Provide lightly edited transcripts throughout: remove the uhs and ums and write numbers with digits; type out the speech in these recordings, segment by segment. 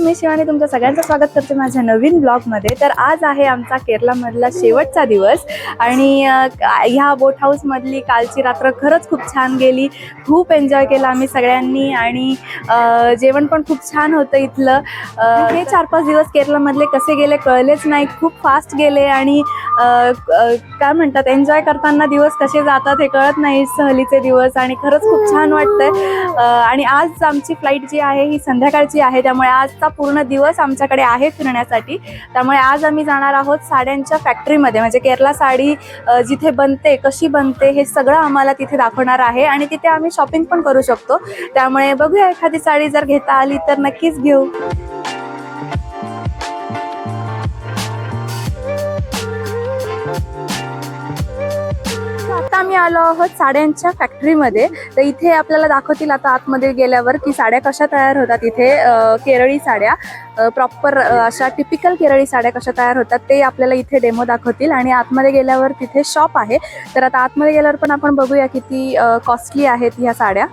मी शिवानी तुमचं सगळ्यांचं स्वागत करते माझ्या नवीन ब्लॉगमध्ये। तर आज आहे आमचा केरळमधला शेवटचा दिवस आणि ह्या बोट हाऊसमधली कालची रात्र खरंच खूप छान गेली। खूप एन्जॉय केला आम्ही सगळ्यांनी आणि जेवण पण खूप छान होतं इथलं। हे 4-5 दिवस केरळमधले कसे गेले कळलेच नाही, खूप फास्ट गेले आणि काय म्हणतात एन्जॉय करताना दिवस कसे जातात हे कळत नाही, सहलीचे दिवस। आणि खरंच खूप छान वाटतंय आणि आज आमची फ्लाईट जी आहे ही संध्याकाळची आहे, त्यामुळे आजचा पूर्ण दिवस आमच्याकडे आहे फिरण्यासाठी। त्यामुळे आज आम्ही जाणार आहोत साड्यांच्या फॅक्टरीमध्ये, म्हणजे केरला साडी जिथे बनते, कशी बनते हे सगळं आम्हाला तिथे दाखवणार आहे आणि तिथे आम्ही शॉपिंग पण करू शकतो। त्यामुळे बघूया एखादी साडी जर घेता आली तर नक्कीच घेऊ। आता आम्ही आलो आहोत साड्यांच्या फॅक्टरीमध्ये। तर इथे आपल्याला दाखवतील आता आतमध्ये गेल्यावर की साड्या कशा तयार होतात। इथे केरळी साड्या प्रॉपर अशा टिपिकल केरळी साड्या कशा तयार होतात ते आपल्याला इथे डेमो दाखवतील आणि आतमध्ये गेल्यावर तिथे शॉप आहे। तर आता आतमध्ये गेल्यावर पण आपण बघूया किती कॉस्टली आहेत ह्या साड्या।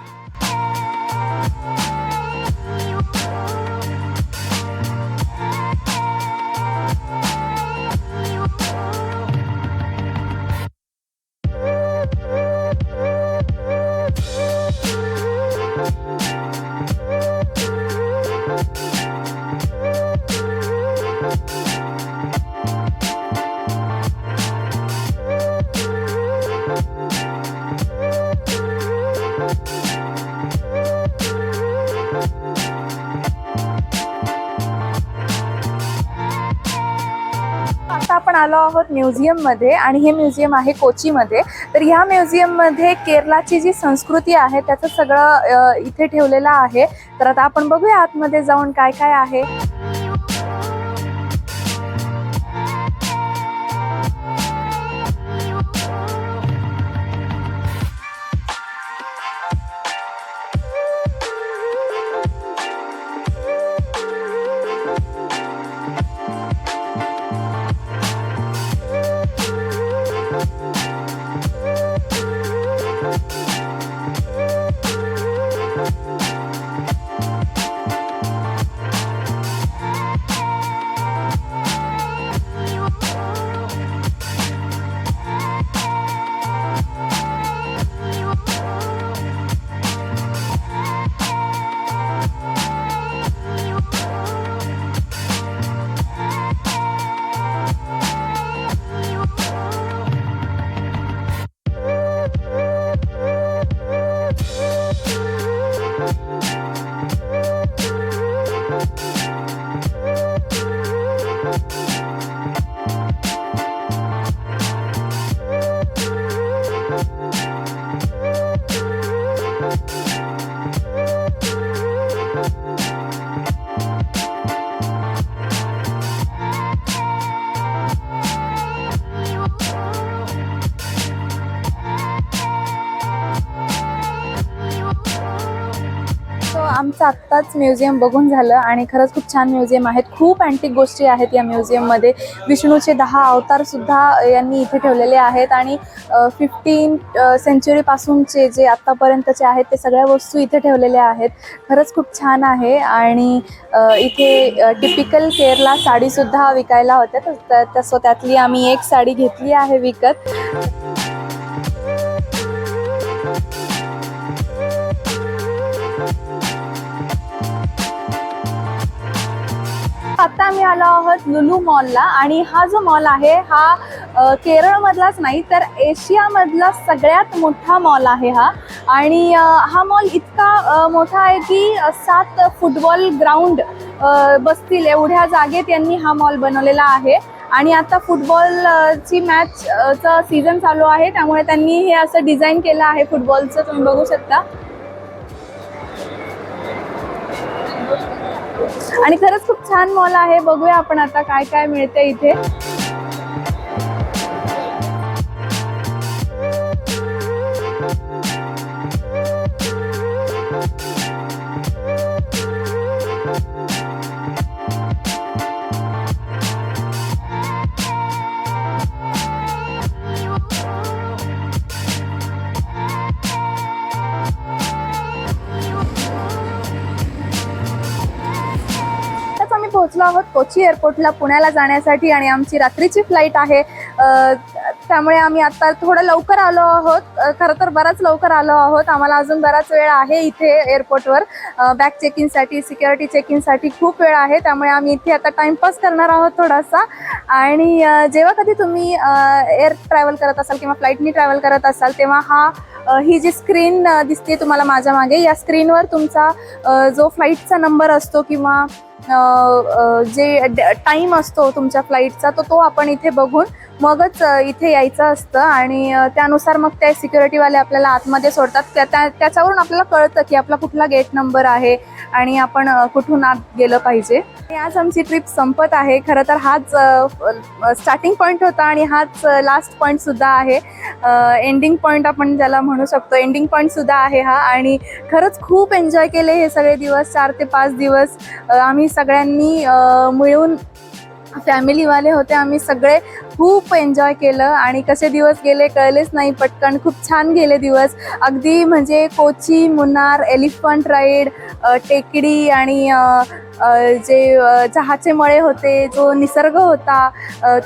आता आपण आलो आहोत म्युझियममध्ये आणि हे म्युझियम आहे कोचीमध्ये। तर ह्या म्युझियममध्ये केरळाची जी संस्कृती आहे त्याचं सगळं इथे ठेवलेलं आहे। तर आता आपण बघूया आतमध्ये जाऊन काय काय आहे। आमचं आत्ताच म्युझियम बघून झालं आणि खरंच खूप छान म्युझियम आहेत। खूप अँटिक गोष्टी आहेत या म्युझियममध्ये। विष्णूचे 10 अवतारसुद्धा यांनी इथे ठेवलेले आहेत आणि 15 सेंचुरीपासूनचे जे आत्तापर्यंतचे आहेत ते सगळ्या वस्तू इथे ठेवलेल्या आहेत। खरंच खूप छान आहे आणि इथे टिपिकल केरला साडीसुद्धा विकायला होत्या, तसं त्यातली आम्ही एक साडी घेतली आहे विकत। आता आम्ही आलो आहोत लुलू मॉलला आणि हा जो मॉल आहे हा केरळमधलाच नाही तर एशियामधला सगळ्यात मोठा मॉल आहे हा। आणि हा मॉल इतका मोठा आहे की 7 फुटबॉल ग्राउंड बसतील एवढ्या जागेत यांनी हा मॉल बनवलेला आहे। आणि आता फुटबॉलची मॅचचा सीझन चालू आहे त्यामुळे त्यांनी हे असं डिझाईन केलं आहे फुटबॉलचं, तुम्ही बघू शकता। आणि खरंच खूप छान मॉल आहे। बघूया आपण आता काय काय मिळते इथे। पोहोचलो आहोत कोची एअरपोर्टला पुण्याला जाण्यासाठी आणि आमची रात्रीची फ्लाईट आहे, त्यामुळे आम्ही आता थोडं लवकर आलो आहोत. खरं तर बराच लवकर आलो आहोत. आम्हाला अजून बराच वेळ आहे इथे एअरपोर्टवर बॅग चेकिंगसाठी, सिक्युरिटी चेकिंगसाठी खूप वेळ आहे. त्यामुळे आम्ही इथे आता टाइमपास करणार आहोत थोडासा. आणि जेव्हा कधी तुम्ही एअर ट्रॅव्हल करत असाल किंवा फ्लाईटनी ट्रॅव्हल करत असाल तेव्हा ही जी स्क्रीन दिसते तुम्हाला माझ्या मागे, या स्क्रीनवर तुमचा जो फ्लाईटचा नंबर असतो किंवा जे टाईम असतो तुमच्या फ्लाईटचा तो आपण इथे बघून मगच इथे यायचं असतं. आणि त्यानुसार मग ते सिक्युरिटीवाले आपल्याला आतमध्ये सोडतात. त्याच्यावरून आपल्याला कळतं की आपला कुठला गेट नंबर आहे आणि आपण कुठून आत गेलं पाहिजे. आज आमची ट्रिप संपत आहे. खरं तर हाच स्टार्टिंग पॉईंट होता आणि हाच लास्ट पॉईंटसुद्धा आहे. एंडिंग पॉईंट आपण ज्याला म्हणू शकतो, एंडिंग पॉईंटसुद्धा आहे हा. आणि खरंच खूप एन्जॉय केले हे सगळे दिवस, 4 ते 5 दिवस आम्ही सगळ्यांनी मिळून, फॅमिलीवाले होते आम्ही सगळे, खूप एन्जॉय केलं. आणि कसे दिवस गेले कळलेच नाही पटकन. खूप छान गेले दिवस. अगदी म्हणजे कोची, मुन्नार, एलिफंट राईड, टेकडी आणि जे चहाचे मळे होते, जो निसर्ग होता,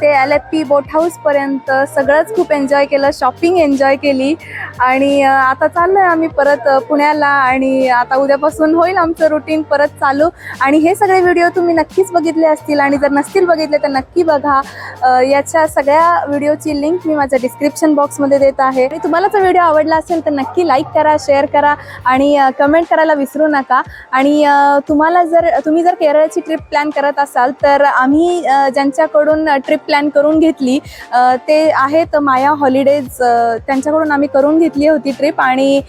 ते LFP बोट हाऊसपर्यंत सगळंच खूप एन्जॉय केलं. शॉपिंग एन्जॉय केली. आणि आता चाललो आहे आम्ही परत पुण्याला. आणि आता उद्यापासून होईल आमचं रुटीन परत चालू. आणि हे सगळे व्हिडिओ तुम्ही नक्कीच बघितले असतील आणि जर नसतील बघितले तर नक्की बघा. याच्या सगळ्या व्हिडिओची लिंक मी माझ्या डिस्क्रिप्शन बॉक्समध्ये देत आहे. आणि तुम्हाला जर व्हिडिओ आवडला असेल तर नक्की लाईक करा, शेअर करा आणि कमेंट करायला विसरू नका. आणि तुम्ही जर केरळची ट्रिप प्लॅन करत असाल तर आम्ही ज्यांच्याकडून ट्रिप प्लॅन करून घेतली ते आहेत माया हॉलिडेज. त्यांच्याकडून आम्ही करून घेतली होती ट्रिप. आणि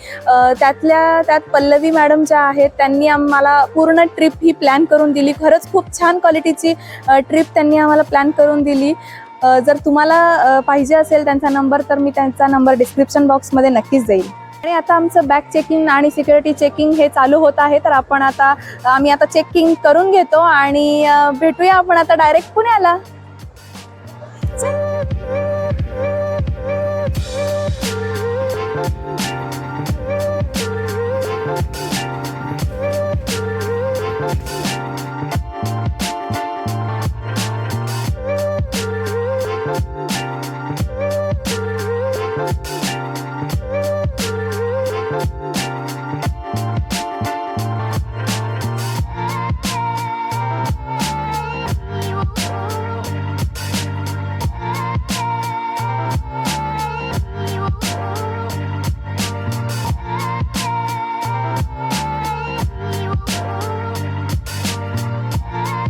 त्यात पल्लवी मॅडम ज्या आहेत त्यांनी आम्हाला पूर्ण ट्रिप ही प्लॅन करून दिली. खरंच खूप छान क्वालिटीची ट्रिप त्यांनी आम्हाला प्लॅन करून दिली. जर तुम्हाला पाहिजे असेल त्यांचा नंबर तर मी त्यांचा नंबर डिस्क्रिप्शन बॉक्समध्ये नक्कीच देईल. आणि आता आमचं बॅग चेकिंग आणि सिक्युरिटी चेकिंग हे चालू होत आहे. तर आम्ही आता चेकिंग करून घेतो आणि भेटूया आपण आता डायरेक्ट पुण्याला.